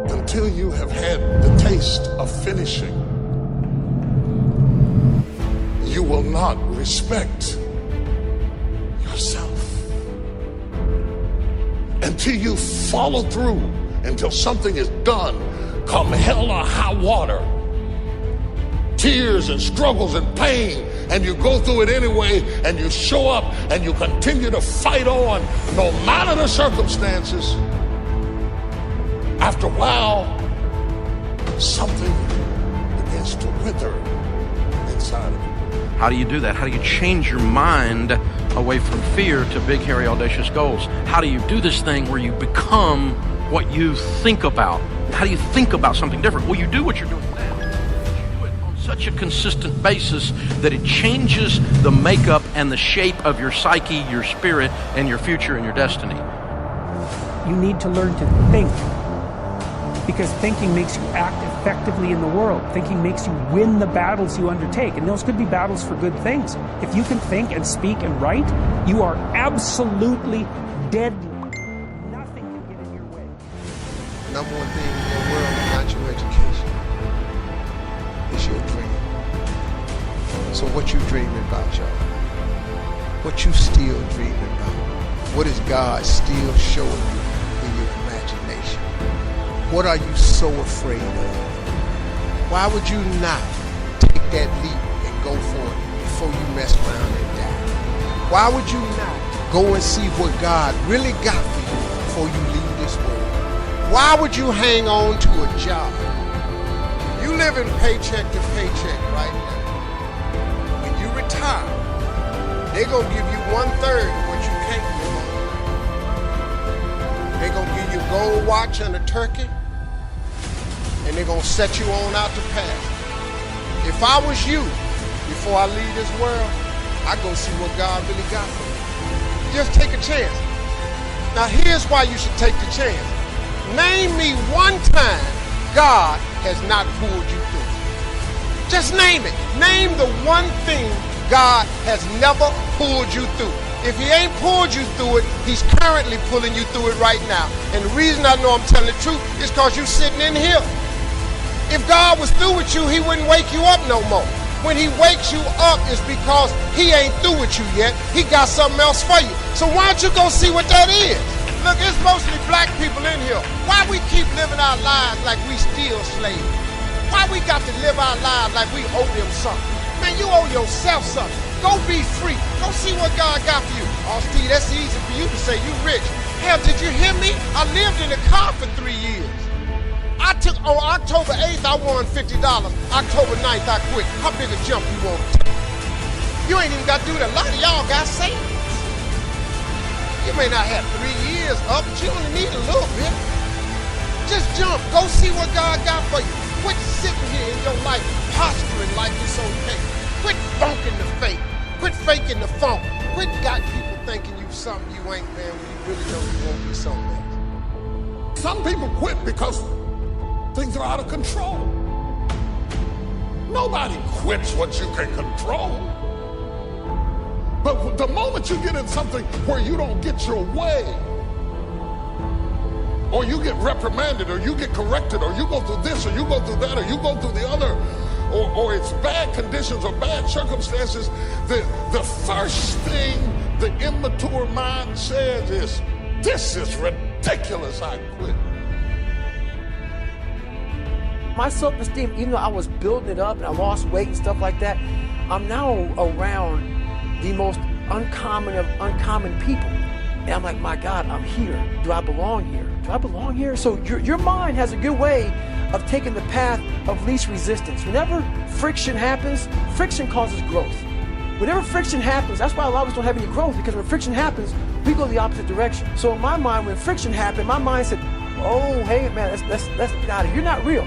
Until you have had the taste of finishing, you will not respect yourself. Until you follow through, until something is done, come hell or high water, tears and struggles and pain, and you go through it anyway, and you show up and you continue to fight on no matter the circumstances. After a while, something begins to wither inside of you. How do you do that? How do you change your mind away from fear to big, hairy, audacious goals? How do you do this thing where you become what you think about? How do you think about something different? Well, you do what you're doing now. You do it on such a consistent basis that it changes the makeup and the shape of your psyche, your spirit, and your future and your destiny. You need to learn to think, because thinking makes you act effectively in the world. Thinking makes you win the battles you undertake, and those could be battles for good things. If you can think and speak and write, you are absolutely deadly. Nothing can get in your way. Number one thing in the world is not your education. It's your dream. So what you dreaming about, y'all? What you still dreaming about? What is God still showing you in your imagination? What are you so afraid of? Why would you not take that leap and go for it before you mess around and die? Why would you not go and see what God really got for you before you leave this world? Why would you hang on to a job? You living paycheck to paycheck right now. When you retire, they're going to give you 1/3 of what you can't live on. They're going to give you a gold watch and a turkey, and they're going to set you on out to pasture. If I was you, before I leave this world, I'd go see what God really got for me. Just take a chance. Now here's why you should take the chance. Name me one time God has not pulled you through. Just name it. Name the one thing God has never pulled you through. If he ain't pulled you through it, he's currently pulling you through it right now. And the reason I know I'm telling the truth is because you're sitting in here. If God was through with you, he wouldn't wake you up no more. When he wakes you up, it's because he ain't through with you yet. He got something else for you. So why don't you go see what that is? Look, it's mostly black people in here. Why we keep living our lives like we still slaves? Why we got to live our lives like we owe them something? Man, you owe yourself something. Go be free. Go see what God got for you. Oh, Steve, that's easy for you to say. You rich. Hell, did you hear me? I lived in a car for 3 years. On October 8th, I won $50. October 9th, I quit. How big a jump you want to take? You ain't even got to do that. A lot of y'all got savings. You may not have 3 years up, but you only need a little bit. Just jump. Go see what God got for you. Quit sitting here in your life posturing like it's okay. Quit funking the fake. Quit faking the funk. Quit got people thinking you something you ain't, man, when you really know you won't be something else. Some people quit because things are out of control. Nobody quits what you can control. But the moment you get in something where you don't get your way, or you get reprimanded, or you get corrected, or you go through this, or you go through that, or you go through the other, or it's bad conditions or bad circumstances, the first thing the immature mind says is, this is ridiculous, I quit. My self-esteem, even though I was building it up and I lost weight and stuff like that, I'm now around the most uncommon of uncommon people. And I'm like, my God, I'm here. Do I belong here? Do I belong here? So your mind has a good way of taking the path of least resistance. Whenever friction happens, friction causes growth. Whenever friction happens, that's why a lot of us don't have any growth, because when friction happens, we go the opposite direction. So in my mind, when friction happened, my mind said, oh, hey, man, let's get out of here. You're not real.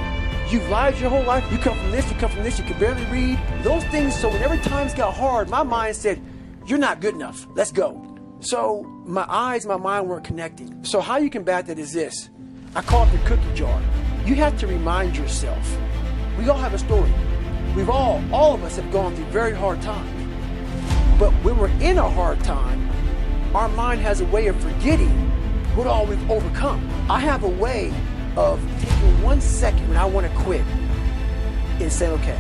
You've lied your whole life. You come from this, you come from this, you can barely read. Those things, so whenever times got hard, my mind said, you're not good enough. Let's go. So my eyes, my mind weren't connecting. So how you combat that is this. I call it the cookie jar. You have to remind yourself. We all have a story. We've all of us have gone through very hard times. But when we're in a hard time, our mind has a way of forgetting what all we've overcome. I have a way of taking 1 second when I want to quit and say, okay,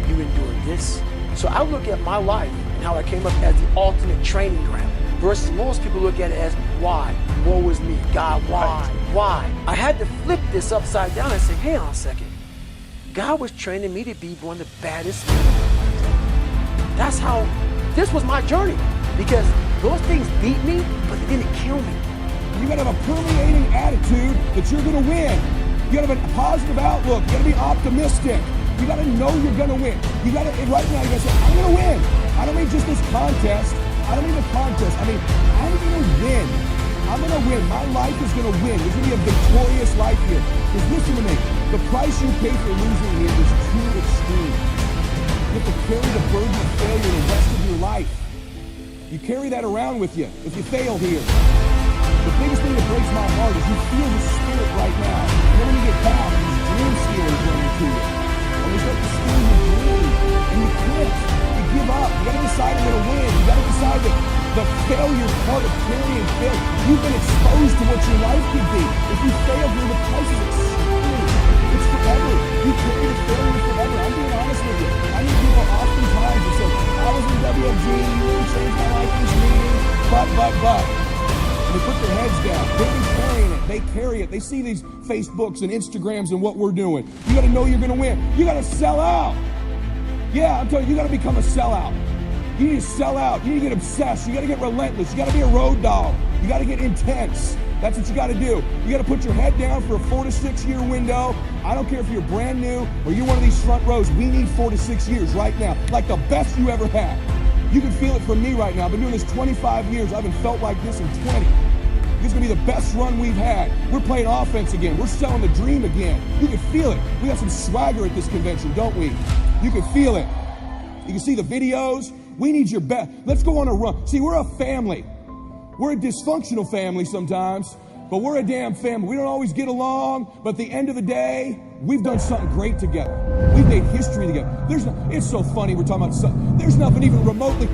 you endured this. So I look at my life and how I came up as the ultimate training ground versus most people look at it as why? Woe is me. God, why? Why? I had to flip this upside down and say, hang on a second. God was training me to be one of the baddest men. That's how, this was my journey. Because those things beat me, but they didn't kill me. You gotta have a permeating attitude that you're gonna win. You gotta have a positive outlook. You gotta be optimistic. You gotta know you're gonna win. You gotta, right now, you gotta say, I'm gonna win. I don't mean just this contest. I don't mean the contest. I mean, I'm gonna win. I'm gonna win. My life is gonna win. There's gonna be a victorious life here. Because listen to me, the price you pay for losing here is too extreme. You have to carry the burden of failure the rest of your life. You carry that around with you if you fail here. The biggest thing that breaks my heart is you feel the spirit right now. And then when you get back, these dream stealers running to you. And they start to steal your dream. And you quit. You give up. You gotta decide I'm gonna win. You gotta decide that the failure part of carrying failure. You've been exposed to what your life could be. If you fail here, the price is extreme. It's forever. You carry the failure forever. I'm being honest with you. I meet people oftentimes that say, I was in WFG, you really changed my life in this meeting, but. They put their heads down. They've been carrying it. They carry it. They see these Facebooks and Instagrams and what we're doing. You got to know you're going to win. You got to sell out. Yeah, I'm telling you, you got to become a sellout. You need to sell out. You need to get obsessed. You got to get relentless. You got to be a road dog. You got to get intense. That's what you got to do. You got to put your head down for a 4 to 6 year window. I don't care if you're brand new or you're one of these front rows. We need 4 to 6 years right now, like the best you ever had. You can feel it from me right now. I've been doing this 25 years. I haven't felt like this in 20. This is going to be the best run we've had. We're playing offense again. We're selling the dream again. You can feel it. We got some swagger at this convention, don't we? You can feel it. You can see the videos. We need your best. Let's go on a run. See, we're a family. We're a dysfunctional family sometimes, but we're a damn family. We don't always get along, but at the end of the day, we've done something great together. We've made history together. It's so funny we're talking about something. There's nothing even remotely,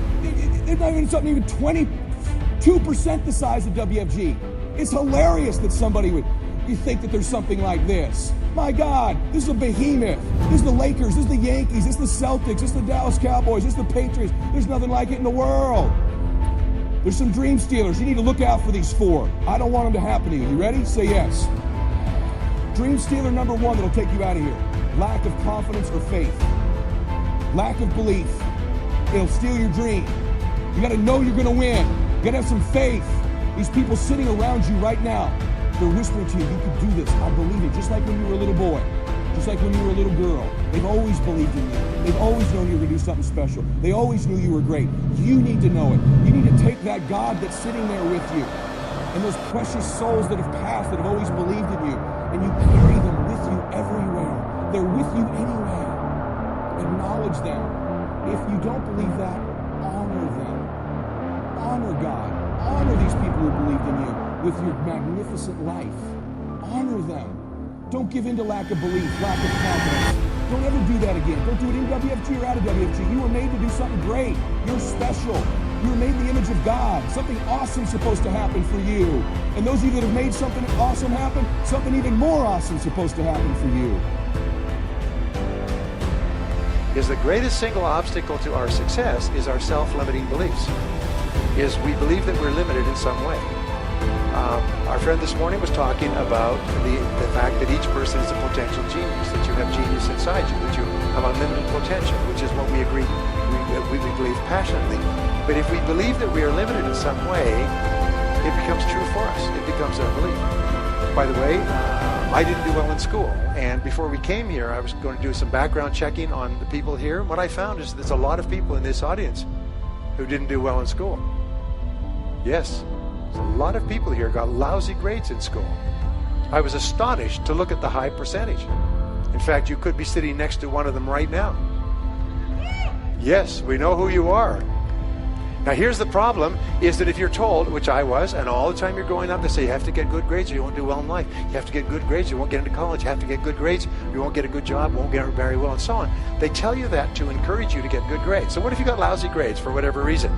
there's not even something even 22% the size of WFG. It's hilarious that somebody you think that there's something like this. My God, this is a behemoth. This is the Lakers, this is the Yankees, this is the Celtics, this is the Dallas Cowboys, this is the Patriots. There's nothing like it in the world. There's some dream stealers. You need to look out for these 4. I don't want them to happen to you. You ready? Say yes. Dream stealer number 1 that'll take you out of here. Lack of confidence or faith. Lack of belief. It'll steal your dream. You got to know you're going to win. You got to have some faith. These people sitting around you right now, they're whispering to you, you could do this. I believe it. Just like when you were a little boy. Just like when you were a little girl. They've always believed in you. They've always known you were going to do something special. They always knew you were great. You need to know it. You need to take that God that's sitting there with you and those precious souls that have passed, that have always believed in you, and you carry them with you everywhere. They're with you anyway. Acknowledge them. If you don't believe that, honor them. Honor God. Honor these people who believed in you with your magnificent life. Honor them. Don't give in to lack of belief, lack of confidence. Don't ever do that again. Don't do it in WFG or out of WFG. You were made to do something great. You're special. You were made in the image of God. Something awesome is supposed to happen for you. And those of you that have made something awesome happen, something even more awesome is supposed to happen for you. Is the greatest single obstacle to our success is our self-limiting beliefs. Is we believe that we're limited in some way. Our friend this morning was talking about the fact that each person is a potential genius, that you have genius inside you, that you have unlimited potential, which is what we agree, we believe passionately. But if we believe that we are limited in some way, it becomes true for us. It becomes our belief. By the way, I didn't do well in school, and before we came here, I was going to do some background checking on the people here. And what I found is there's a lot of people in this audience who didn't do well in school. Yes. A lot of people here got lousy grades in school. I was astonished to look at the high percentage. In fact, you could be sitting next to one of them right now. Yes, we know who you are. Now here's the problem, is that if you're told, which I was, and all the time you're growing up, they say you have to get good grades or you won't do well in life. You have to get good grades, you won't get into college. You have to get good grades, you won't get a good job, won't get very well, and so on. They tell you that to encourage you to get good grades. So what if you got lousy grades for whatever reason?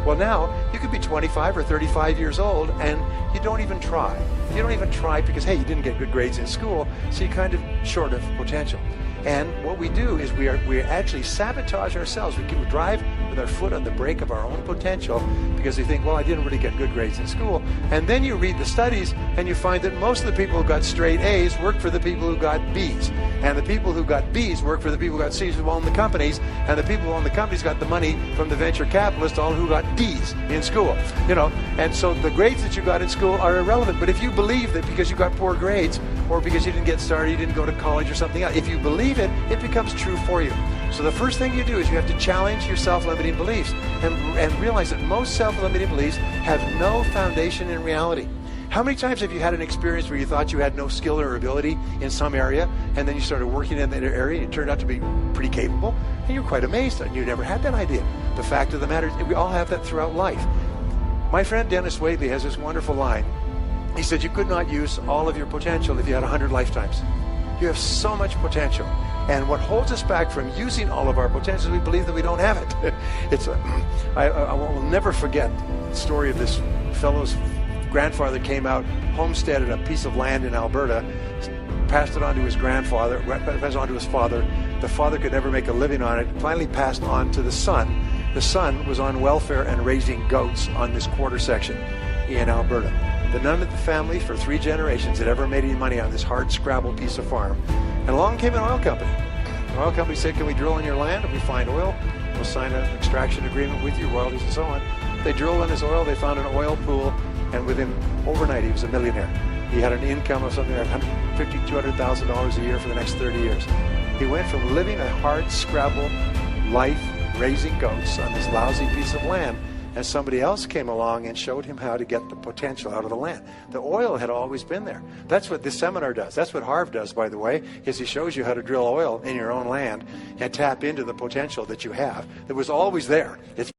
Well, now you could be 25 or 35 years old and you don't even try. You don't even try because, hey, you didn't get good grades in school, so you're kind of short of potential. And what we do is we actually sabotage ourselves. We drive with our foot on the brake of our own potential because we think, well, I didn't really get good grades in school. And then you read the studies and you find that most of the people who got straight A's work for the people who got B's. And the people who got B's work for the people who got C's who own the companies. And the people who own the companies got the money from the venture capitalists, all who got D's in school. You know, and so the grades that you got in school are irrelevant. But if you believe that because you got poor grades or because you didn't get started, you didn't go to college or something else, if you believe it, it becomes true for you. So the first thing you do is you have to challenge your self-limiting beliefs and realize that most self-limiting beliefs have no foundation in reality. How many times have you had an experience where you thought you had no skill or ability in some area, and then you started working in that area and it turned out to be pretty capable, and you're quite amazed and you never had that idea? The fact of the matter is we all have that throughout life. My friend Dennis Waitley has this wonderful line. He said you could not use all of your potential if you had 100 lifetimes. You have so much potential. And what holds us back from using all of our potential is we believe that we don't have it. I will never forget the story of this fellow's grandfather came out, homesteaded a piece of land in Alberta, passed it on to his grandfather, passed it on to his father. The father could never make a living on it, finally passed on to the son. The son was on welfare and raising goats on this quarter section in Alberta. None of the family for 3 generations had ever made any money on this hard scrabble piece of farm. And along came an oil company. The oil company said, can we drill on your land? If we find oil, we'll sign an extraction agreement with you, royalties and so on. They drilled on his oil, they found an oil pool, and overnight he was a millionaire. He had an income of something like $150,000 to $200,000 a year for the next 30 years. He went from living a hard scrabble life, raising goats on this lousy piece of land, and somebody else came along and showed him how to get the potential out of the land. The oil had always been there. That's what this seminar does. That's what Harv does, by the way, is he shows you how to drill oil in your own land and tap into the potential that you have. That was always there. It's